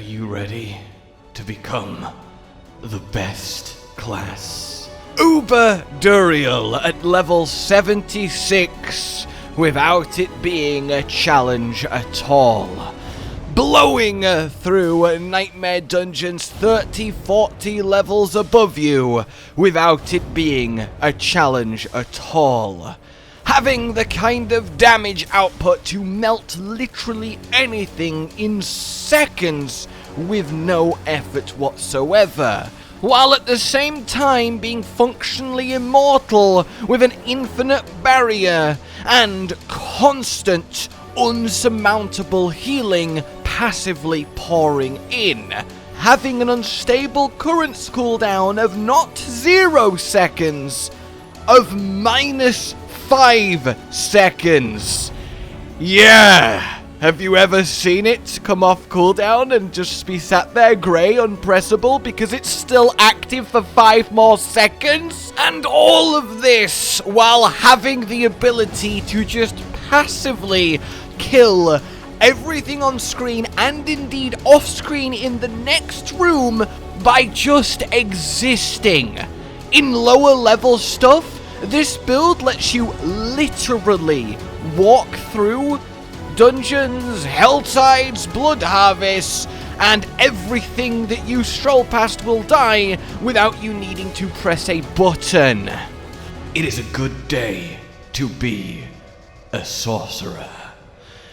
you ready to become the best class? Uber Duriel at level 76 without it being a challenge at all. Blowing through Nightmare Dungeons 30-40 levels above you without it being a challenge at all. Having the kind of damage output to melt literally anything in seconds with no effort whatsoever, while at the same time being functionally immortal with an infinite barrier and constant, unsurmountable healing passively pouring in. Having an unstable currents cooldown of not 0 seconds, of -5 seconds. Yeah! Have you ever seen it come off cooldown and just be sat there grey, unpressable, because it's still active for 5 more seconds? And all of this while having the ability to just passively kill everything on screen and indeed off screen in the next room by just existing. In lower level stuff, this build lets you literally walk through dungeons, helltides, blood harvests, and everything that you stroll past will die without you needing to press a button. It is a good day to be a sorcerer.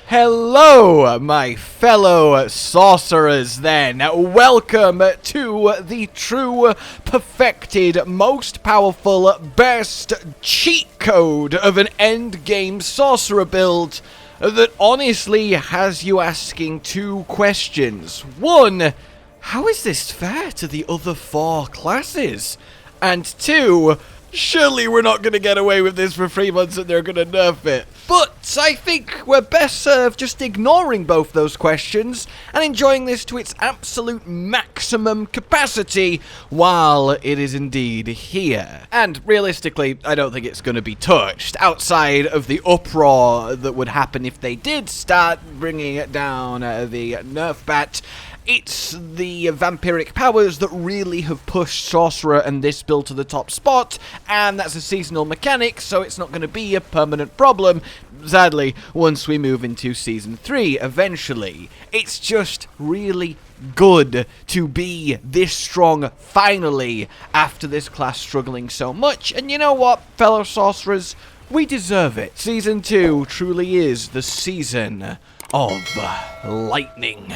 Hello, my fellow sorcerers, then. Welcome to the true, perfected, most powerful, best cheat code of an endgame sorcerer build that honestly has you asking 2 questions. 1, how is this fair to the other 4 classes? And 2, surely we're not going to get away with this for 3 months and they're going to nerf it. But I think we're best served just ignoring both those questions and enjoying this to its absolute maximum capacity while it is indeed here. And realistically, I don't think it's going to be touched outside of the uproar that would happen if they did start bringing it down the nerf bat. It's the vampiric powers that really have pushed Sorcerer and this build to the top spot, and that's a seasonal mechanic, so it's not going to be a permanent problem, sadly, once we move into Season 3, eventually. It's just really good to be this strong, finally, after this class struggling so much, and you know what, fellow Sorcerers? We deserve it. Season 2 truly is the season of lightning.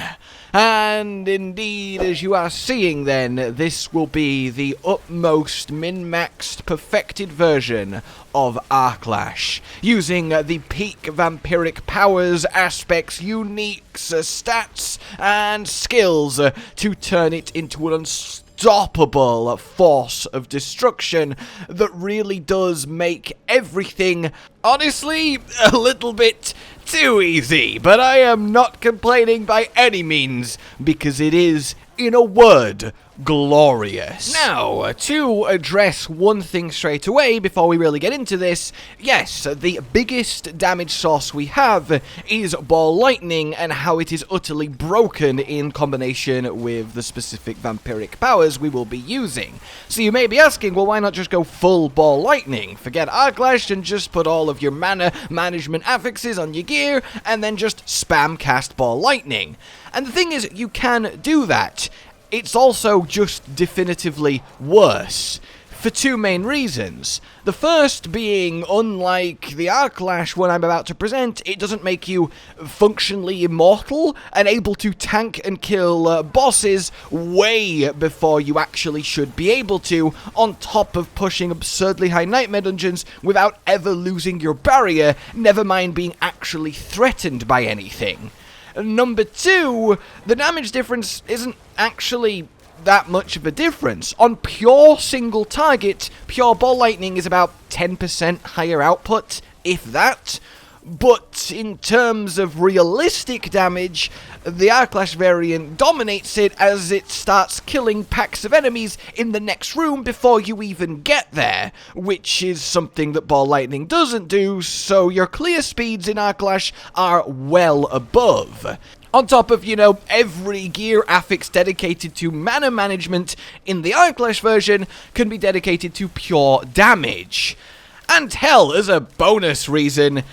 And indeed, as you are seeing then, this will be the utmost min-maxed perfected version of Lash, using the peak vampiric powers, aspects, uniques, stats, and skills to turn it into an unstoppable force of destruction that really does make everything, honestly, a little bit too easy. But I am not complaining by any means, because it is, in a word, glorious. Now, to address one thing straight away before we really get into this, yes, the biggest damage source we have is Ball Lightning and how it is utterly broken in combination with the specific vampiric powers we will be using. So you may be asking, well, why not just go full Ball Lightning? Forget Lash and just put all of your mana management affixes on your gear and then just spam cast Ball Lightning. And the thing is, you can do that. It's also just definitively worse, for 2 main reasons. The first being, unlike the Lash one I'm about to present, it doesn't make you functionally immortal and able to tank and kill bosses way before you actually should be able to, on top of pushing absurdly high nightmare dungeons without ever losing your barrier, never mind being actually threatened by anything. Number 2, the damage difference isn't actually that much of a difference. On pure single target, pure Ball Lightning is about 10% higher output, if that. But in terms of realistic damage, the Lash variant dominates it as it starts killing packs of enemies in the next room before you even get there, which is something that Ball Lightning doesn't do, so your clear speeds in Lash are well above. On top of, every gear affix dedicated to mana management in the Arclash version can be dedicated to pure damage. And hell, as a bonus reason,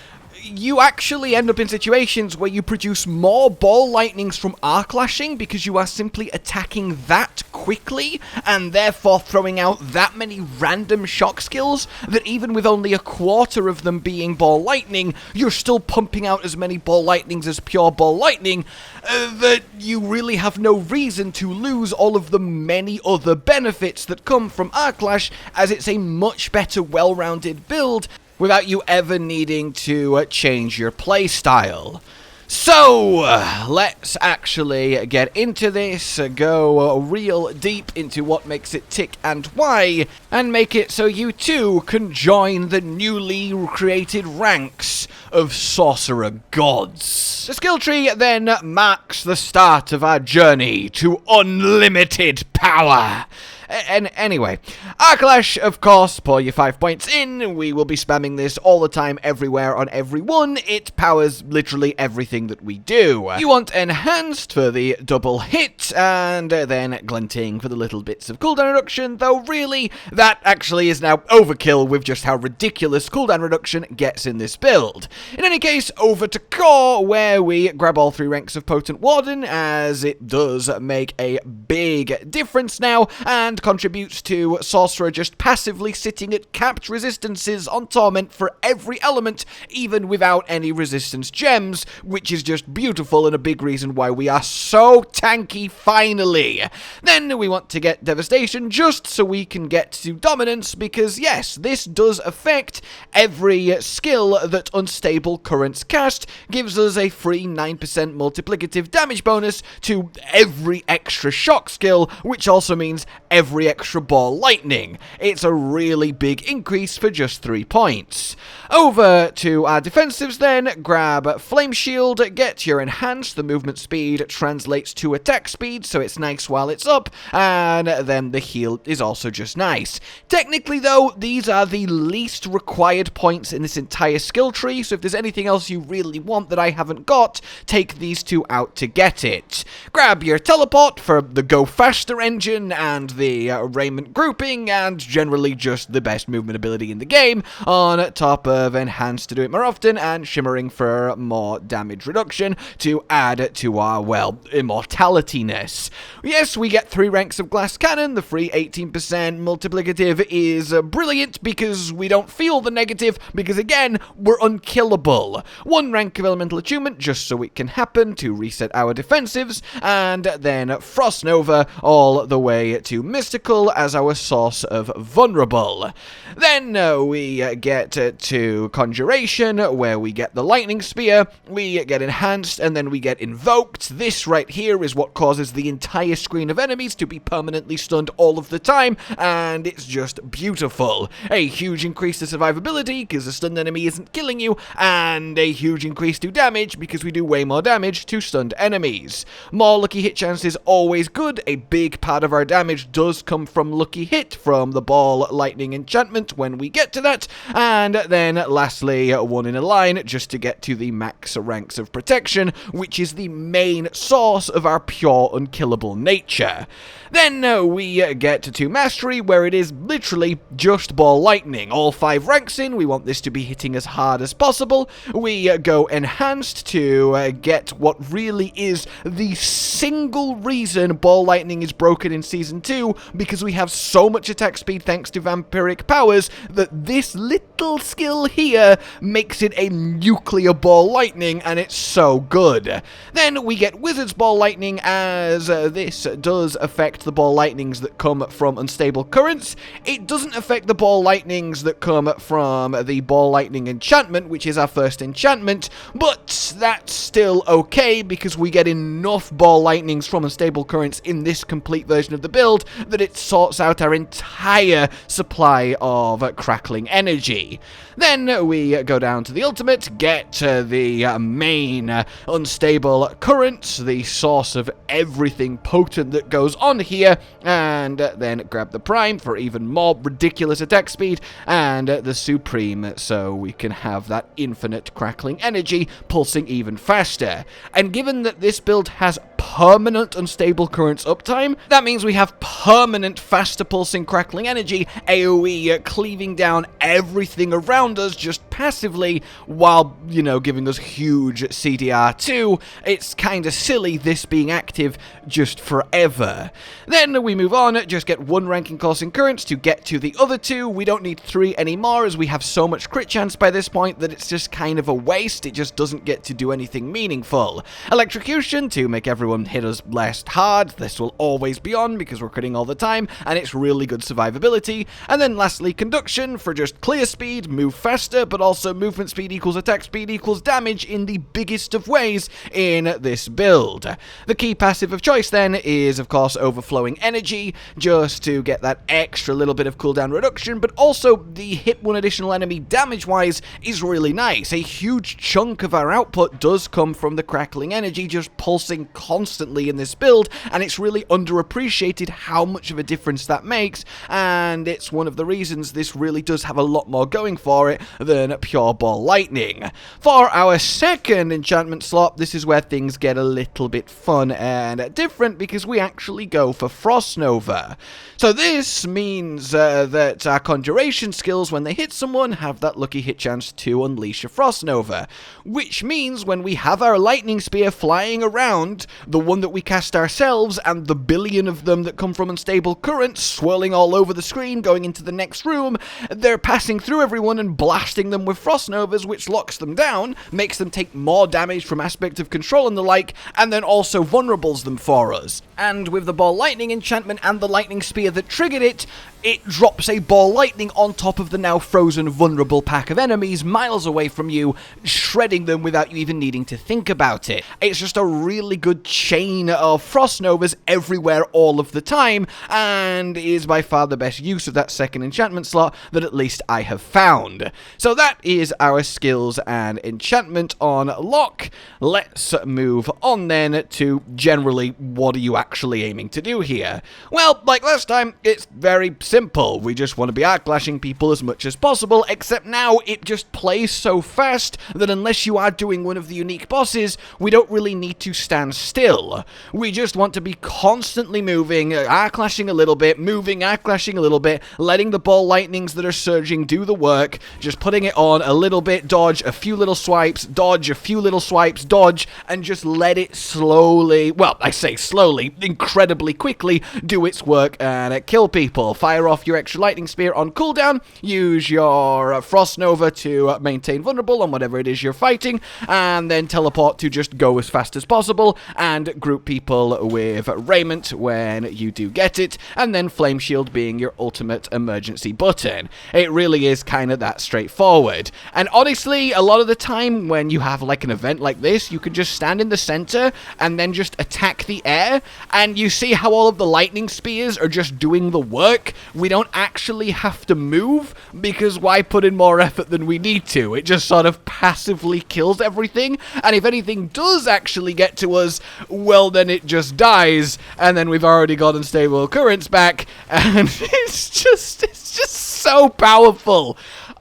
you actually end up in situations where you produce more ball lightnings from Arclashing because you are simply attacking that quickly and therefore throwing out that many random shock skills that even with only a quarter of them being ball lightning, you're still pumping out as many ball lightnings as pure ball lightning that you really have no reason to lose all of the many other benefits that come from Arclash, as it's a much better well-rounded build without you ever needing to change your playstyle. So, let's actually get into this, go real deep into what makes it tick and why, and make it so you too can join the newly created ranks of Sorcerer Gods. The skill tree then marks the start of our journey to unlimited power. And anyway, Arclash, of course, pour your 5 points in. We will be spamming this all the time, everywhere, on everyone. It powers literally everything that we do. You want Enhanced for the double hit, and then Glinting for the little bits of cooldown reduction, though really, that actually is now overkill with just how ridiculous cooldown reduction gets in this build. In any case, over to Core, where we grab all 3 ranks of Potent Warden, as it does make a big difference now, and contributes to Sorcerer just passively sitting at capped resistances on Torment for every element, even without any resistance gems, which is just beautiful and a big reason why we are so tanky finally. Then we want to get Devastation just so we can get to Dominance, because yes, this does affect every skill that Unstable Currents cast, gives us a free 9% multiplicative damage bonus to every extra shock skill, which also means every extra ball lightning. It's a really big increase for just 3 points. Over to our defensives then, grab Flame Shield, get your enhanced, the movement speed translates to attack speed, so it's nice while it's up, and then the heal is also just nice. Technically though, these are the least required points in this entire skill tree, so if there's anything else you really want that I haven't got, take these 2 out to get it. Grab your teleport for the Go Faster engine and the Raiment grouping, and generally just the best movement ability in the game, on top of Enhanced to do it more often, and Shimmering for more damage reduction to add to our, well, immortality-ness. Yes, we get 3 ranks of Glass Cannon. The free 18% multiplicative is brilliant because we don't feel the negative, because again, we're unkillable. 1 rank of Elemental Attunement just so it can happen to reset our defensives, and then Frost Nova all the way to Mystical as our source of vulnerable. Then we get to Conjuration, where we get the Lightning Spear, we get Enhanced, and then we get Invoked. This right here is what causes the entire screen of enemies to be permanently stunned all of the time, and it's just beautiful. A huge increase to survivability, because a stunned enemy isn't killing you, and a huge increase to damage, because we do way more damage to stunned enemies. More lucky hit chances, always good. A big part of our damage does come from lucky hit, from the ball lightning enchantment when we get to that, and then lastly, 1 in a line just to get to the max ranks of protection, which is the main source of our pure unkillable nature. Then we get to Mastery, where it is literally just ball lightning. All 5 ranks in, we want this to be hitting as hard as possible. We go Enhanced to get what really is the single reason ball lightning is broken in Season 2, because we have so much attack speed thanks to Vampiric powers that this little skill here makes it a nuclear ball lightning, and it's so good. Then we get Wizard's Ball Lightning, as this does affect the ball lightnings that come from Unstable Currents. It doesn't affect the ball lightnings that come from the Ball Lightning enchantment, which is our first enchantment, but that's still okay because we get enough ball lightnings from Unstable Unstable Currents in this complete version of the build that it sorts out our entire supply of crackling energy. Then we go down to the ultimate, get the main Unstable Currents, the source of everything potent that goes on here, and then grab the Prime for even more ridiculous attack speed, and the Supreme so we can have that infinite crackling energy pulsing even faster. And given that this build has permanent Unstable Currents uptime, that means we have permanent faster pulsing crackling energy, AoE cleaving down everything around us just passively while, you know, giving us huge CDR too. It's kinda silly this being active just forever. Then we move on, just get 1 ranking causing currents to get to the other 2. We don't need 3 anymore as we have so much crit chance by this point that it's just kind of a waste. It just doesn't get to do anything meaningful. Electrocution to make everyone hit us less hard. This will always be on because we're critting all the time and it's really good survivability. And then lastly, Conduction for just clear speed, move faster, but also movement speed equals attack speed equals damage in the biggest of ways in this build. The key passive of choice then is of course Overflowing Energy, just to get that extra little bit of cooldown reduction, but also the hit one additional enemy damage wise is really nice. A huge chunk of our output does come from the crackling energy just pulsing constantly in this build, and it's really underappreciated how much of a difference that makes, and it's one of the reasons this really does have a lot more going for it than pure ball lightning. For our second enchantment slot, this is where things get a little bit fun and different because we actually go for Frost Nova. So this means that our conjuration skills, when they hit someone, have that lucky hit chance to unleash a Frost Nova, which means when we have our lightning spear flying around, the one that we cast ourselves and the billion of them that come from Unstable Currents swirling all over the screen going into the next room, they're passing through everyone and blasting them with Frost Novas, which locks them down, makes them take more damage from aspect of control and the like, and then also vulnerables them for us. And with the ball lightning enchantment and the lightning spear that triggered it, it drops a ball lightning on top of the now frozen vulnerable pack of enemies miles away from you, shredding them without you even needing to think about it. It's just a really good chain of Frost Novas everywhere all of the time, and is by far the best use of that second enchantment slot that at least I have found. So that is our skills and enchantment on lock. Let's move on then to generally what are you actually aiming to do here? Well, like last time, it's very simple. We just want to be arc-lashing people as much as possible, except now it just plays so fast that unless you are doing one of the unique bosses, we don't really need to stand still. We just want to be constantly moving, arc-lashing a little bit, moving, arc-lashing a little bit, letting the ball lightnings that are surging do the work, just putting it on a little bit, dodge a few little swipes, dodge a few little swipes, dodge, and just let it slowly, well, I say slowly, incredibly quickly, do its work and kill people. Fire off your extra lightning spear on cooldown, use your Frost Nova to maintain vulnerable on whatever it is you're fighting, and then teleport to just go as fast as possible, and group people with Raiment when you do get it, and then Flame Shield being your ultimate emergency button. It really is kind of that straightforward. And honestly, a lot of the time when you have like an event like this, you can just stand in the center and then just attack the air, and you see how all of the lightning spears are just doing the work. We don't actually have to move, because why put in more effort than we need to? It just sort of passively kills everything, and if anything does actually get to us, well then it just dies, and then we've already got Unstable Currents back, and it's just so powerful.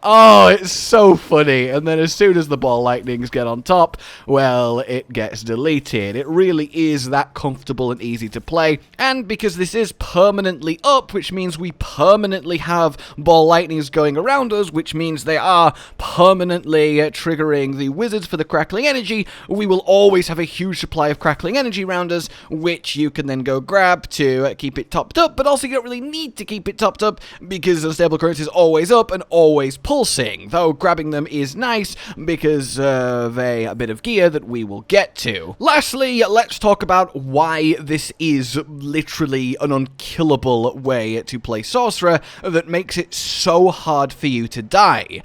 Oh, it's so funny. And then as soon as the ball lightnings get on top, well, it gets deleted. It really is that comfortable and easy to play. And because this is permanently up, which means we permanently have ball lightnings going around us, which means they are permanently triggering the wizards for the crackling energy, we will always have a huge supply of crackling energy around us, which you can then go grab to keep it topped up. But also you don't really need to keep it topped up because Unstable Currents is always up and always pulsing, though grabbing them is nice because of a bit of gear that we will get to. Lastly, let's talk about why this is literally an unkillable way to play Sorcerer that makes it so hard for you to die.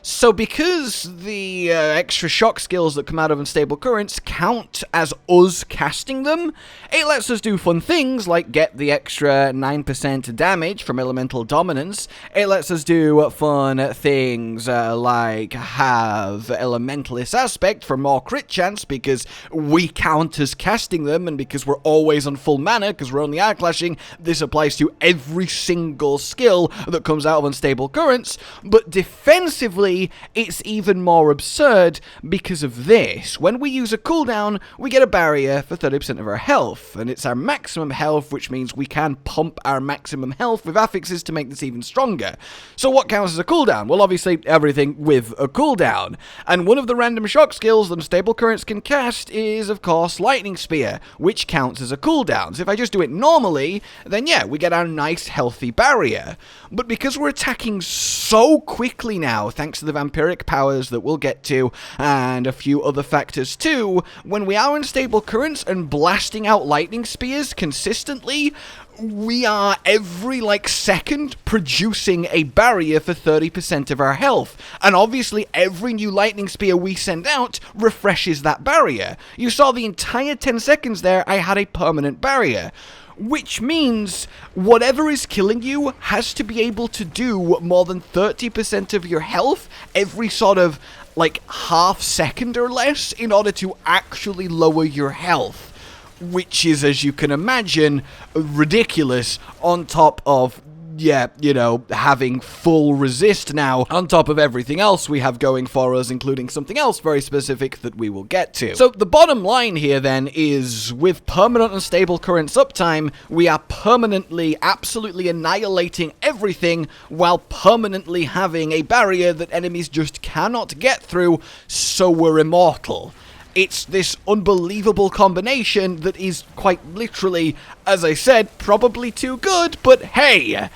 So because the extra shock skills that come out of Unstable Currents count as us casting them, it lets us do fun things like get the extra 9% damage from Elemental Dominance. It lets us do fun things like have Elementalist Aspect for more crit chance because we count as casting them, and because we're always on full mana because we're only eye clashing, this applies to every single skill that comes out of Unstable Currents. But defensively, it's even more absurd because of this. When we use a cooldown, we get a barrier for 30% of our health, and it's our maximum health, which means we can pump our maximum health with affixes to make this even stronger. So what counts as a cooldown? Well, obviously everything with a cooldown. And one of the random shock skills that Unstable Currents can cast is, of course, Lightning Spear, which counts as a cooldown. So if I just do it normally, then yeah, we get our nice healthy barrier. But because we're attacking so quickly now, thanks to the vampiric powers that we'll get to, and a few other factors too, when we are in Unstable Currents and blasting out lightning spears consistently, we are every second producing a barrier for 30% of our health. And obviously every new lightning spear we send out refreshes that barrier. You saw the entire 10 seconds there, I had a permanent barrier. Which means whatever is killing you has to be able to do more than 30% of your health every sort of half second or less in order to actually lower your health. Which is, as you can imagine, ridiculous on top of, having full resist now, on top of everything else we have going for us, including something else very specific that we will get to. So the bottom line here then is, with permanent Unstable Currents uptime, we are permanently, absolutely annihilating everything while permanently having a barrier that enemies just cannot get through, so we're immortal. It's this unbelievable combination that is quite literally, as I said, probably too good, but hey,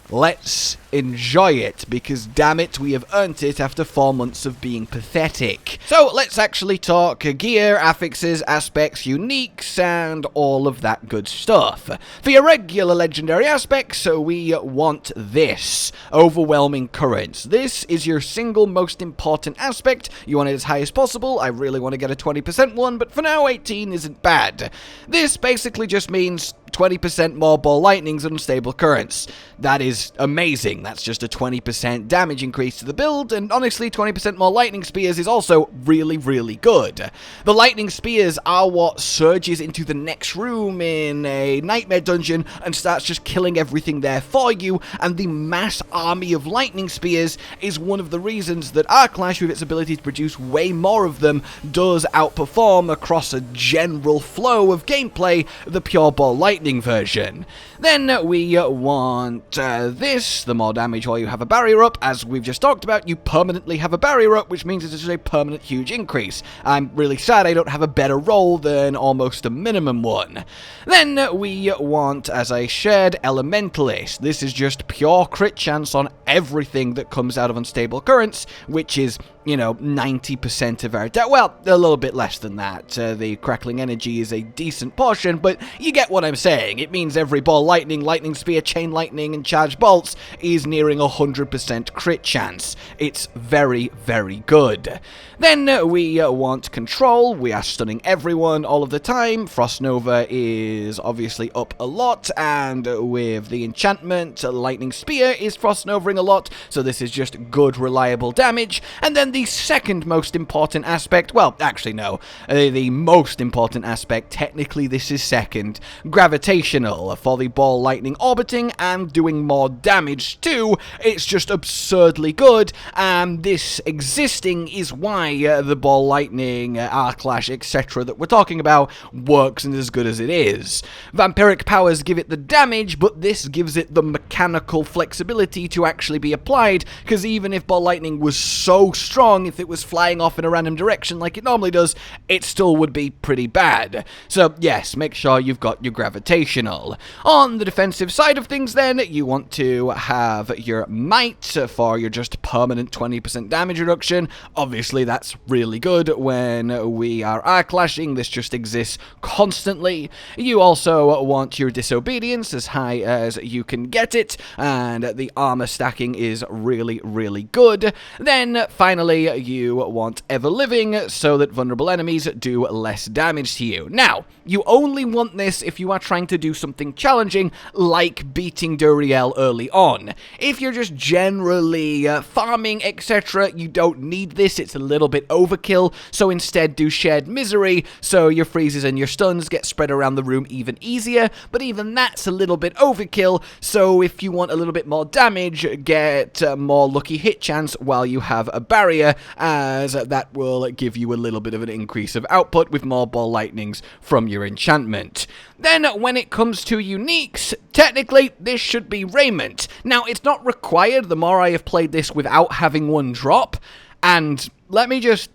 let's enjoy it, because damn it, we have earned it after 4 months of being pathetic. So let's actually talk gear, affixes, aspects, uniques, and all of that good stuff. For your regular legendary aspects, we want this. Overwhelming Currents. This is your single most important aspect. You want it as high as possible. I really want to get a 20% one, but for now 18 isn't bad. This basically just means 20% more ball lightnings and Unstable Currents. That is amazing. That's just a 20% damage increase to the build, and honestly 20% more lightning spears is also really, really good. The lightning spears are what surges into the next room in a nightmare dungeon and starts just killing everything there for you, and the mass army of lightning spears is one of the reasons that Arclash, with its ability to produce way more of them, does outperform across a general flow of gameplay the pure ball lightning version. Then we want this, the more damage while you have a barrier up. As we've just talked about, you permanently have a barrier up, which means it's a permanent huge increase. I'm really sad I don't have a better roll than almost a minimum one. Then we want, as I shared, Elementalist. This is just pure crit chance on everything that comes out of Unstable Currents, which is, 90% of our well, a little bit less than that. The crackling energy is a decent portion, but you get what I'm saying. It means every ball lightning, lightning spear, chain lightning, and charge bolts is nearing 100% crit chance. It's very, very good. Then we want control. We are stunning everyone all of the time. Frost Nova is obviously up a lot, and with the enchantment, Lightning Spear is Frost Novering a lot, so this is just good, reliable damage. And then the second most important aspect, well, actually no, the most important aspect, technically this is second, gravitational, for the ball lightning orbiting and doing more damage too. It's just absurdly good, and this existing is why the ball lightning, Arclash, etc. that we're talking about works and is as good as it is. Vampiric powers give it the damage, but this gives it the mechanical flexibility to actually be applied, because even if ball lightning was so strong, if it was flying off in a random direction like it normally does, it still would be pretty bad. So yes, make sure you've got your gravitational. On the defensive side of things then, you want to have your might for your just permanent 20% damage reduction. Obviously, that's really good when we are clashing. This just exists constantly. You also want your disobedience as high as you can get it, and the armor stacking is really, really good. Then, finally, you want ever living so that vulnerable enemies do less damage to you. Now, you only want this if you are trying to do something challenging, like beating Duriel early on. If you're just generally farming, etc., you don't need this. It's a little bit overkill, so instead do Shared Misery, so your freezes and your stuns get spread around the room even easier, but even that's a little bit overkill, so if you want a little bit more damage, get more lucky hit chance while you have a barrier, as that will give you a little bit of an increase of output with more ball lightnings from your enchantment. Then, when it comes to uniques, technically, this should be Raiment. Now, it's not required the more I have played this without having one drop, and let me just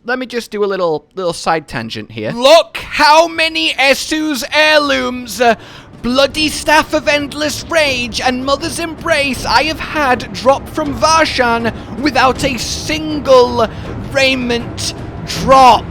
do a little side tangent here. Look how many Esu's heirlooms, Bloody Staff of Endless Rage, and Mother's Embrace I have had drop from Varshan without a single Raiment drop.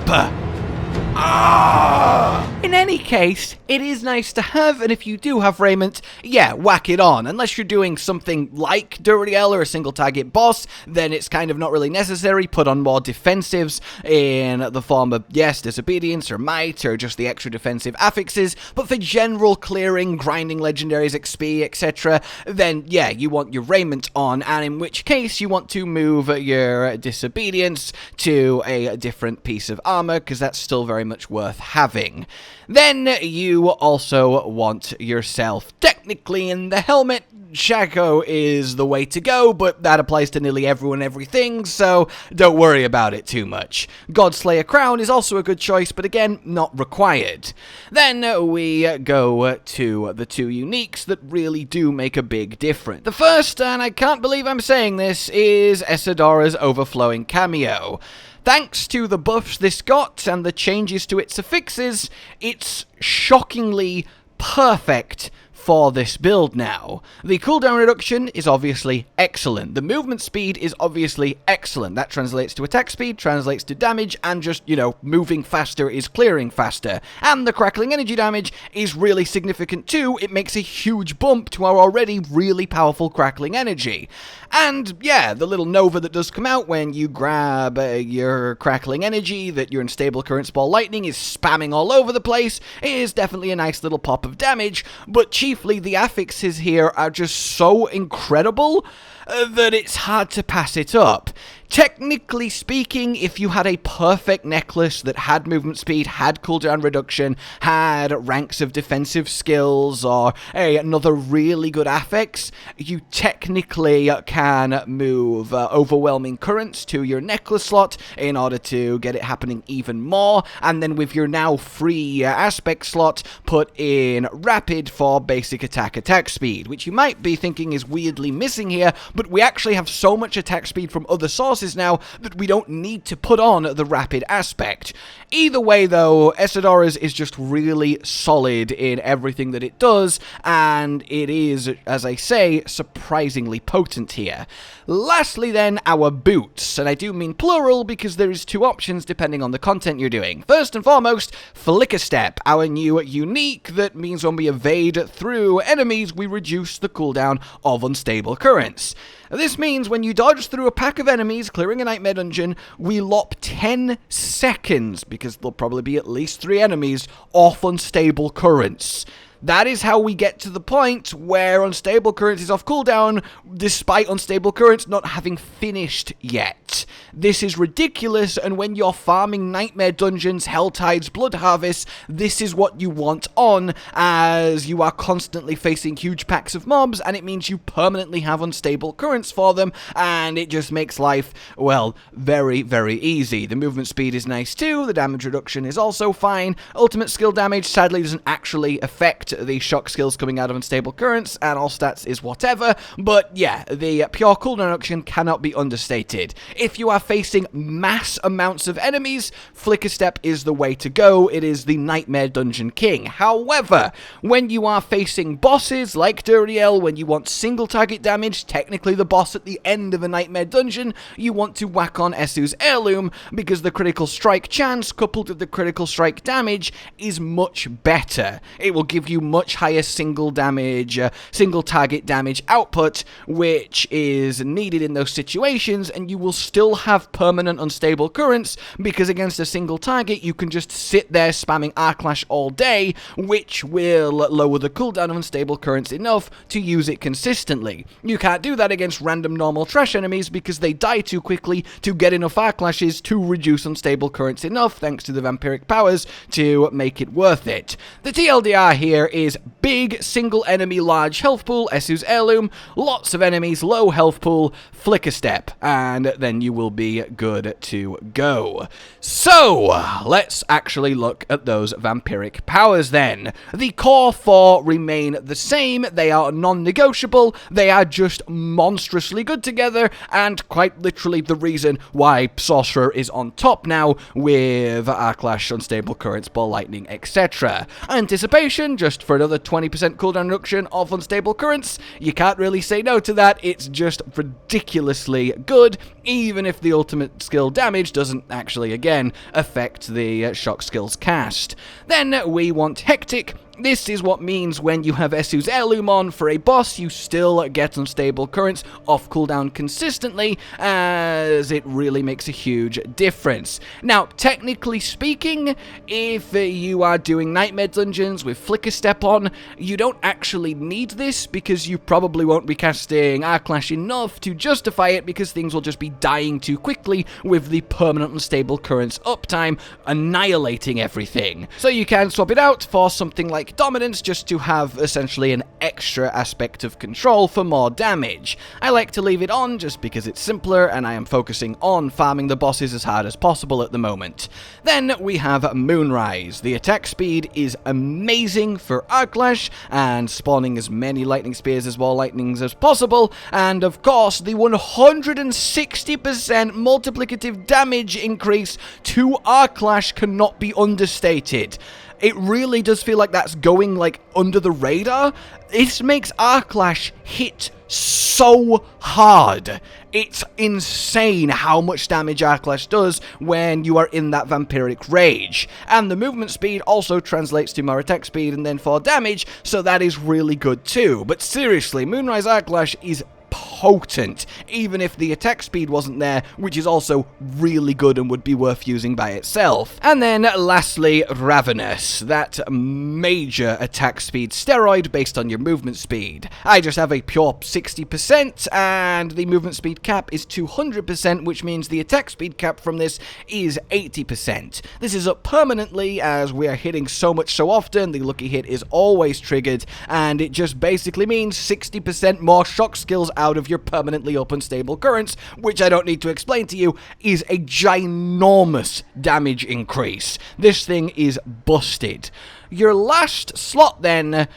In any case, it is nice to have, and if you do have Raiment, yeah, whack it on. Unless you're doing something like Duriel or a single target boss, then it's kind of not really necessary. Put on more defensives in the form of, yes, Disobedience or Might or just the extra defensive affixes, but for general clearing, grinding legendaries, XP, etc., then yeah, you want your Raiment on, and in which case you want to move your Disobedience to a different piece of armor, because that's still very much worth having. Then you also want yourself technically in the helmet. Shaco is the way to go, but that applies to nearly everyone and everything, so don't worry about it too much. Godslayer Crown is also a good choice, but again, not required. Then we go to the two uniques that really do make a big difference. The first, and I can't believe I'm saying this, is Esidora's Overflowing Cameo. Thanks to the buffs this got and the changes to its affixes, it's shockingly perfect for this build now. The cooldown reduction is obviously excellent. The movement speed is obviously excellent. That translates to attack speed, translates to damage, and just, you know, moving faster is clearing faster. And the crackling energy damage is really significant too. It makes a huge bump to our already really powerful crackling energy. And yeah, the little Nova that does come out when you grab your crackling energy that your Unstable Currents Ball Lightning is spamming all over the place is definitely a nice little pop of damage, but chiefly the affixes here are just so incredible that it's hard to pass it up. Technically speaking, if you had a perfect necklace that had movement speed, had cooldown reduction, had ranks of defensive skills, or another really good affix, you technically can move Overwhelming Currents to your necklace slot in order to get it happening even more, and then with your now free aspect slot, put in Rapid for basic attack speed, which you might be thinking is weirdly missing here, but we actually have so much attack speed from other sources now that we don't need to put on the Rapid aspect. Either way though, Esidora's is just really solid in everything that it does, and it is, as I say, surprisingly potent here. Lastly then, our boots, and I do mean plural because there is two options depending on the content you're doing. First and foremost, Flicker Step, our new unique that means when we evade through enemies, we reduce the cooldown of Unstable Currents. This means when you dodge through a pack of enemies clearing a nightmare dungeon, we lop 10 seconds, because there'll probably be at least 3 enemies, off Unstable Currents. That is how we get to the point where Unstable Currents is off cooldown, despite Unstable Currents not having finished yet. This is ridiculous, and when you're farming Nightmare Dungeons, Helltides, Blood Harvests, this is what you want on, as you are constantly facing huge packs of mobs, and it means you permanently have Unstable Currents for them, and it just makes life, well, very, very easy. The movement speed is nice too, the damage reduction is also fine. Ultimate skill damage sadly doesn't actually affect the shock skills coming out of Unstable Currents, and all stats is whatever, but yeah, the pure cooldown reduction cannot be understated. If you are facing mass amounts of enemies, Flicker Step is the way to go. It is the Nightmare Dungeon King. However, when you are facing bosses like Duriel, when you want single target damage, technically the boss at the end of a Nightmare Dungeon, you want to whack on Esu's Heirloom because the critical strike chance coupled with the critical strike damage is much better. It will give you much higher single target damage output, which is needed in those situations, and you will still have permanent unstable currents because against a single target you can just sit there spamming Arclash all day, which will lower the cooldown of unstable currents enough to use it consistently. You can't do that against random normal trash enemies because they die too quickly to get enough Arclashes to reduce unstable currents enough, thanks to the vampiric powers, to make it worth it. The TLDR here is big single enemy large health pool, Esu's Heirloom, lots of enemies, low health pool, Flicker Step, and then you will be good to go. So, let's actually look at those vampiric powers then. The core 4 remain the same, they are non-negotiable, they are just monstrously good together, and quite literally the reason why Sorcerer is on top now with Arclash, Unstable Currents, Ball Lightning, etc. Anticipation, just for another 20% cooldown reduction of Unstable Currents. You can't really say no to that, it's just ridiculously good, even if the ultimate skill damage doesn't actually, again, affect the shock skills cast. Then we want Hectic. This is what means when you have Esu's Heirloom on for a boss, you still get unstable currents off cooldown consistently, as it really makes a huge difference. Now, technically speaking, if you are doing Nightmare Dungeons with Flicker Step on, you don't actually need this, because you probably won't be casting Arclash enough to justify it, because things will just be dying too quickly with the permanent unstable currents uptime annihilating everything. So you can swap it out for something like Dominance, just to have essentially an extra aspect of control for more damage. I like to leave it on just because it's simpler and I am focusing on farming the bosses as hard as possible at the moment. Then we have Moonrise. The attack speed is amazing for Arclash and spawning as many lightning spears as Wall Lightnings as possible, and of course the 160% multiplicative damage increase to Arclash cannot be understated. It really does feel like that's going, like, under the radar. This makes Arclash hit so hard. It's insane how much damage Arclash does when you are in that vampiric rage. And the movement speed also translates to more attack speed and then for damage, so that is really good too. But seriously, Moonrise Arclash is potent, even if the attack speed wasn't there, which is also really good and would be worth using by itself. And then lastly, Ravenous, that major attack speed steroid based on your movement speed. I just have a pure 60% and the movement speed cap is 200%, which means the attack speed cap from this is 80%. This is up permanently as we are hitting so much so often, the lucky hit is always triggered, and it just basically means 60% more shock skills out of your permanently open stable currents, which I don't need to explain to you, is a ginormous damage increase. This thing is busted. Your last slot then,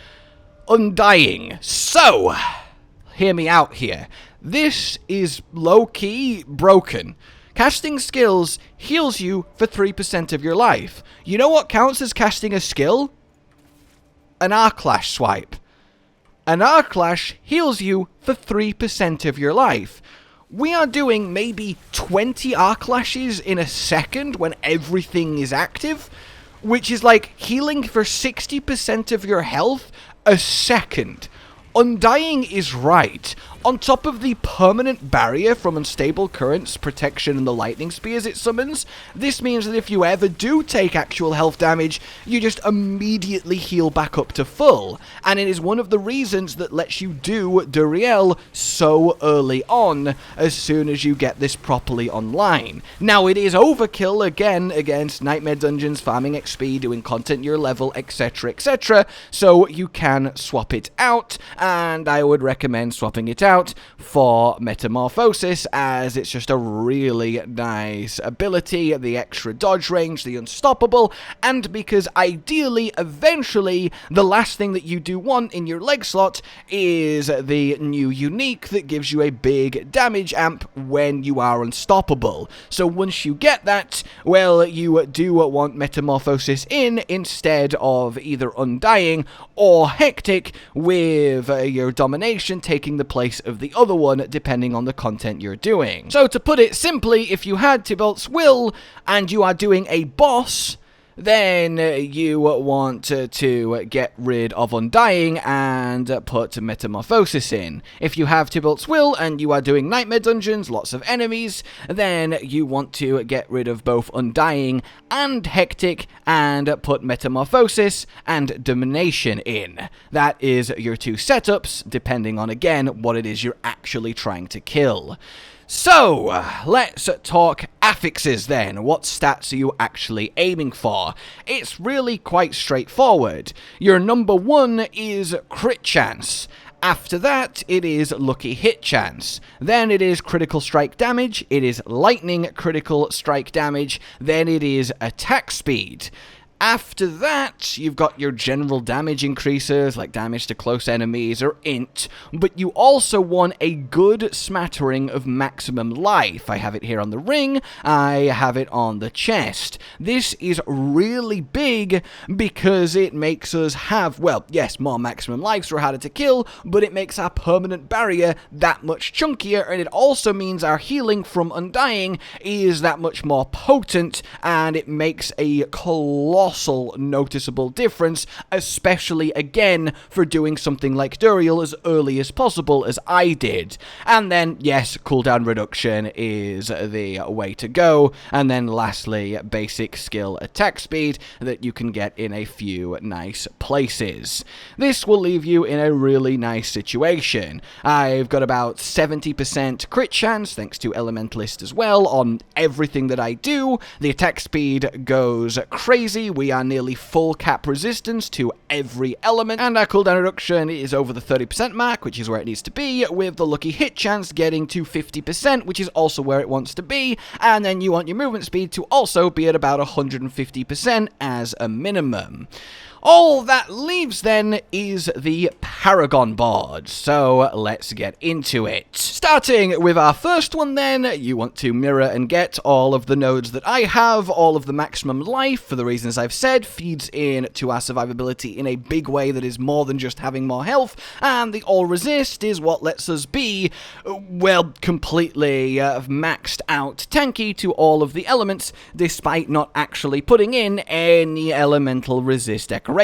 Undying. So, hear me out here. This is low-key broken. Casting skills heals you for 3% of your life. You know what counts as casting a skill? An Arclash swipe. An Arclash heals you for 3% of your life. We are doing maybe 20 Arclashes in a second when everything is active, which is like healing for 60% of your health a second. Undying is right. On top of the permanent barrier from unstable currents, protection, and the lightning spears it summons, this means that if you ever do take actual health damage, you just immediately heal back up to full. And it is one of the reasons that lets you do Duriel so early on, as soon as you get this properly online. Now, it is overkill, again, against Nightmare Dungeons, farming XP, doing content your level, etc., etc., so you can swap it out, and I would recommend swapping it out for Metamorphosis, as it's just a really nice ability, the extra dodge range, the unstoppable, and because ideally, eventually, the last thing that you do want in your leg slot is the new unique that gives you a big damage amp when you are unstoppable. So once you get that, well, you do want Metamorphosis in instead of either Undying or Hectic, with your domination taking the place of the other one depending on the content you're doing. So to put it simply, if you had Tybalt's Will and you are doing a boss, then you want to get rid of Undying and put Metamorphosis in. If you have Tybalt's Will and you are doing nightmare dungeons, lots of enemies, then you want to get rid of both Undying and Hectic and put Metamorphosis and Domination in. That is your two setups, depending on, again, what it is you're actually trying to kill. So, let's talk affixes then. What stats are you actually aiming for? It's really quite straightforward. Your number one is crit chance. After that, it is lucky hit chance. Then it is critical strike damage. It is lightning critical strike damage. Then it is attack speed. After that, you've got your general damage increases, like damage to close enemies or int, but you also want a good smattering of maximum life. I have it here on the ring, I have it on the chest. This is really big because it makes us have, well, yes, more maximum life, so harder to kill, but it makes our permanent barrier that much chunkier, and it also means our healing from Undying is that much more potent, and it makes a colossal noticeable difference, especially again for doing something like Duriel as early as possible, as I did. And then, yes, cooldown reduction is the way to go. And then lastly, basic skill attack speed that you can get in a few nice places. This will leave you in a really nice situation. I've got about 70% crit chance, thanks to Elementalist as well, on everything that I do. The attack speed goes crazy. We are nearly full cap resistance to every element, and our cooldown reduction is over the 30% mark, which is where it needs to be, with the lucky hit chance getting to 50%, which is also where it wants to be, and then you want your movement speed to also be at about 150% as a minimum. All that leaves then is the Paragon board, so let's get into it. Starting with our first one then, you want to mirror and get all of the nodes that I have. All of the maximum life, for the reasons I've said, feeds in to our survivability in a big way that is more than just having more health, and the all resist is what lets us be, well, completely maxed out tanky to all of the elements, despite not actually putting in any elemental resist decorations.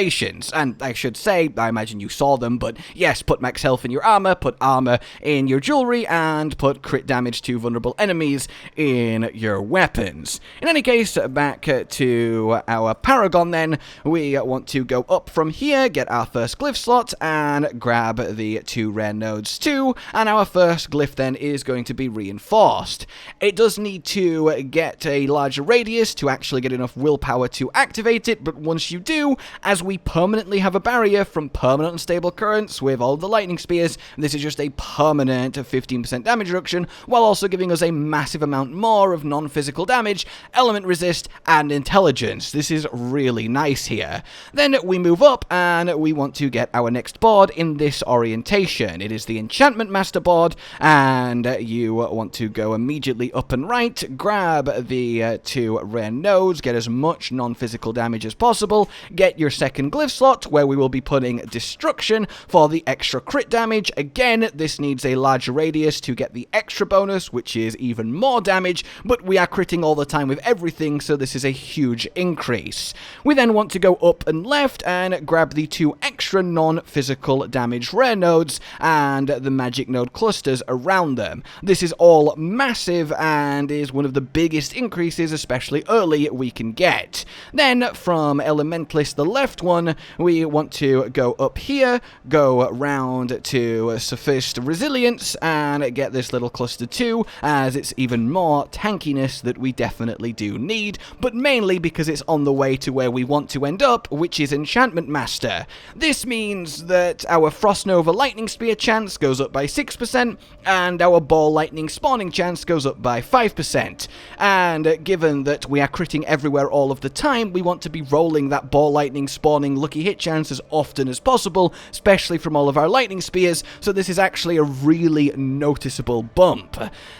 And I should say, I imagine you saw them, but yes, put max health in your armor, put armor in your jewelry, and put crit damage to vulnerable enemies in your weapons. In any case, back to our Paragon then, we want to go up from here, get our first glyph slot, and grab the two rare nodes too, and our first glyph then is going to be reinforced. It does need to get a larger radius to actually get enough willpower to activate it, but once you do, as we permanently have a barrier from Permanent Unstable Currents with all the lightning spears, this is just a permanent 15% damage reduction, while also giving us a massive amount more of non-physical damage, element resist, and intelligence. This is really nice here. Then we move up, and we want to get our next board in this orientation. It is the Enchantment Master board, and you want to go immediately up and right, grab the two rare nodes, get as much non-physical damage as possible, get your second glyph slot, where we will be putting Destruction for the extra crit damage. Again, this needs a larger radius to get the extra bonus, which is even more damage, but we are critting all the time with everything, so this is a huge increase. We then want to go up and left and grab the two extra non-physical damage rare nodes and the magic node clusters around them. This is all massive and is one of the biggest increases, especially early, we can get. Then, from Elementalist the left left one, we want to go up here, go round to Sufficed Resilience, and get this little cluster too, as it's even more tankiness that we definitely do need, but mainly because it's on the way to where we want to end up, which is Enchantment Master. This means that our Frost Nova Lightning Spear chance goes up by 6%, and our Ball Lightning spawning chance goes up by 5%. And given that we are critting everywhere all of the time, we want to be rolling that Ball Lightning spawning lucky hit chance as often as possible, especially from all of our Lightning Spears, so this is actually a really noticeable bump.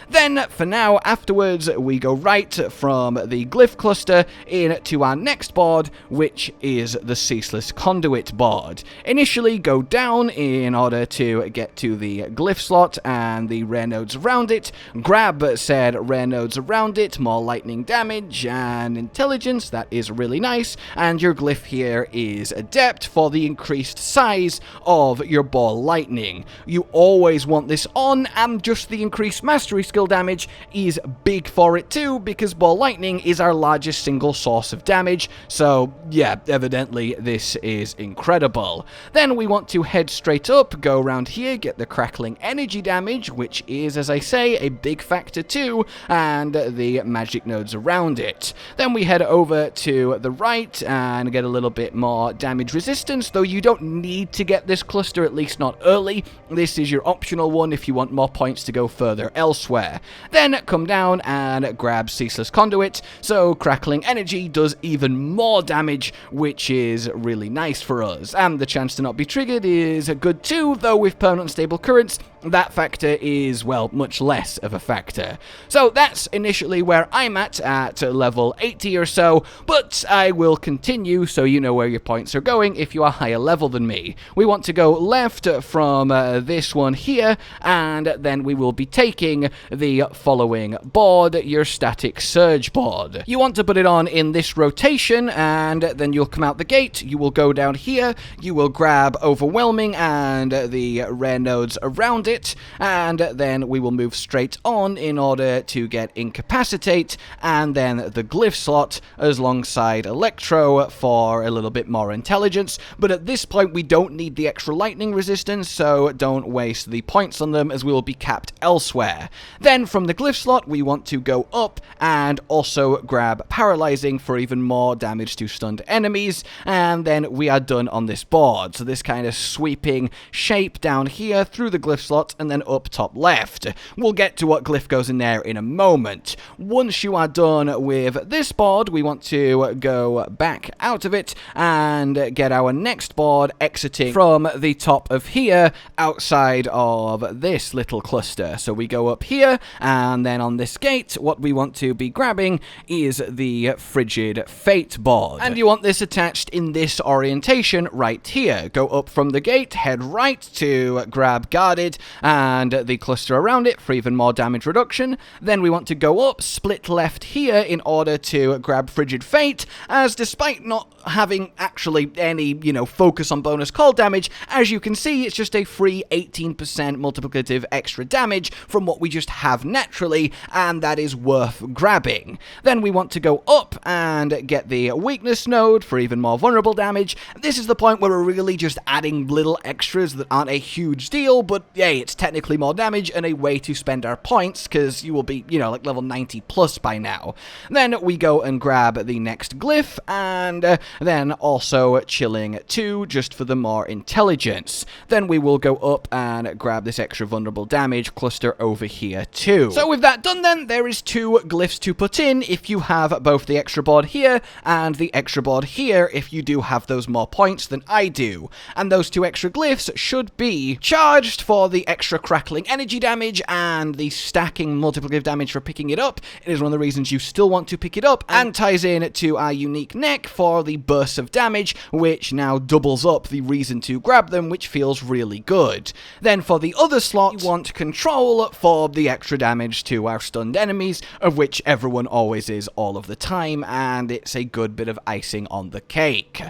Then, for now, afterwards, we go right from the Glyph cluster into our next board, which is the Ceaseless Conduit board. Initially, go down in order to get to the Glyph slot and the rare nodes around it, grab said rare nodes around it, more lightning damage and intelligence, that is really nice, and your Glyph here is Adept for the increased size of your Ball Lightning. You always want this on, and just the increased mastery skill damage is big for it too, because Ball Lightning is our largest single source of damage, so yeah, evidently this is incredible. Then we want to head straight up, go around here, get the crackling energy damage, which is, as I say, a big factor too, and the magic nodes around it. Then we head over to the right and get a little bit more damage resistance, though you don't need to get this cluster, at least not early. This is your optional one if you want more points to go further elsewhere. Then come down and grab Ceaseless Conduit, so crackling energy does even more damage, which is really nice for us. And the chance to not be triggered is good too, though with Permanent Unstable Currents, that factor is, well, much less of a factor. So that's initially where I'm at level 80 or so, but I will continue so you know where your points are going if you are higher level than me. We want to go left from this one here, and then we will be taking the following board, your Static Surge board. You want to put it on in this rotation, and then you'll come out the gate, you will go down here, you will grab Overwhelming and the rare nodes around it, and then we will move straight on in order to get Incapacitate, and then the Glyph slot alongside Electro for a little bit more intelligence, but at this point we don't need the extra lightning resistance, so don't waste the points on them as we will be capped elsewhere. Then from the Glyph slot we want to go up and also grab Paralyzing for even more damage to stunned enemies, and then we are done on this board. So this kind of sweeping shape down here through the Glyph slot and then up top left. We'll get to what Glyph goes in there in a moment. Once you are done with this board, we want to go back out of it and get our next board exiting from the top of here outside of this little cluster. So we go up here, and then on this gate what we want to be grabbing is the Frigid Fate board, and you want this attached in this orientation right here. Go up from the gate, head right to grab Guarded and the cluster around it for even more damage reduction. Then we want to go up, split left here in order to grab Frigid Fate, as despite not having actually any, focus on bonus cold damage, as you can see, it's just a free 18% multiplicative extra damage from what we just have naturally, and that is worth grabbing. Then we want to go up and get the weakness node for even more vulnerable damage. This is the point where we're really just adding little extras that aren't a huge deal, but hey, it's technically more damage and a way to spend our points, because you will be, like level 90 plus by now. Then we go and grab the next Glyph, and then also Chilling 2, just for the more intelligence. Then we will go up and grab this extra vulnerable damage cluster over here too. So with that done then, there is 2 Glyphs to put in if you have both the extra board here and the extra board here if you do have those more points than I do. And those 2 extra Glyphs should be charged for the extra crackling energy damage and the stacking multiplicative damage for picking it up. It is one of the reasons you still want to pick it up, and ties in to our unique neck for the bursts of damage, which now doubles up the reason to grab them, which feels really good. Then for the other slot, you want control for the extra damage to our stunned enemies, of which everyone always is all of the time, and it's a good bit of icing on the cake.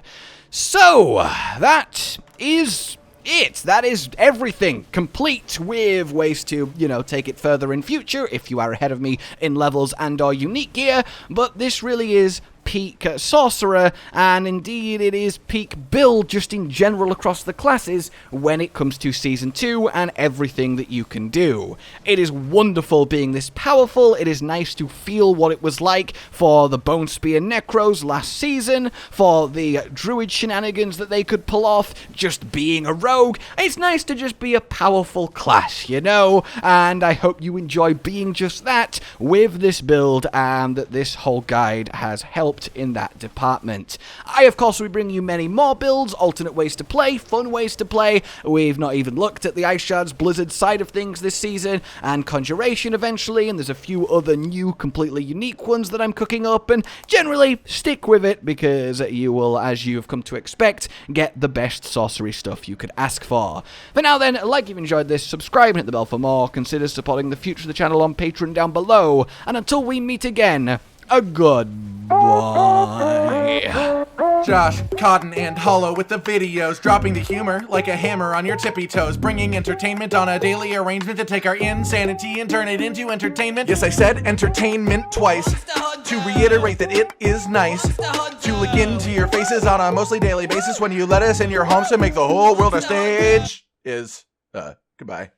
So, that is it. That is everything, complete with ways to, take it further in future if you are ahead of me in levels and or unique gear, but this really is peak sorcerer, and indeed it is peak build just in general across the classes when it comes to Season 2 and everything that you can do. It is wonderful being this powerful. It is nice to feel what it was like for the Bone Spear Necros last season, for the Druid shenanigans that they could pull off, just being a rogue. It's nice to just be a powerful class, you know, and I hope you enjoy being just that with this build, and that this whole guide has helped in that department. I, of course, will bring you many more builds, alternate ways to play, fun ways to play. We've not even looked at the Ice Shards Blizzard side of things this season, and Conjuration eventually, and there's a few other new, completely unique ones that I'm cooking up, and generally, stick with it, because you will, as you have come to expect, get the best sorcery stuff you could ask for. For now then, like you've enjoyed this, subscribe and hit the bell for more, consider supporting the future of the channel on Patreon down below, and until we meet again, a goodbye. Josh, Cotton, and Hollow with the videos, dropping the humor like a hammer on your tippy toes, bringing entertainment on a daily arrangement to take our insanity and turn it into entertainment. Yes, I said entertainment twice, to reiterate that it is nice to look into your faces on a mostly daily basis when you let us in your homes to make the whole world a stage. Goodbye.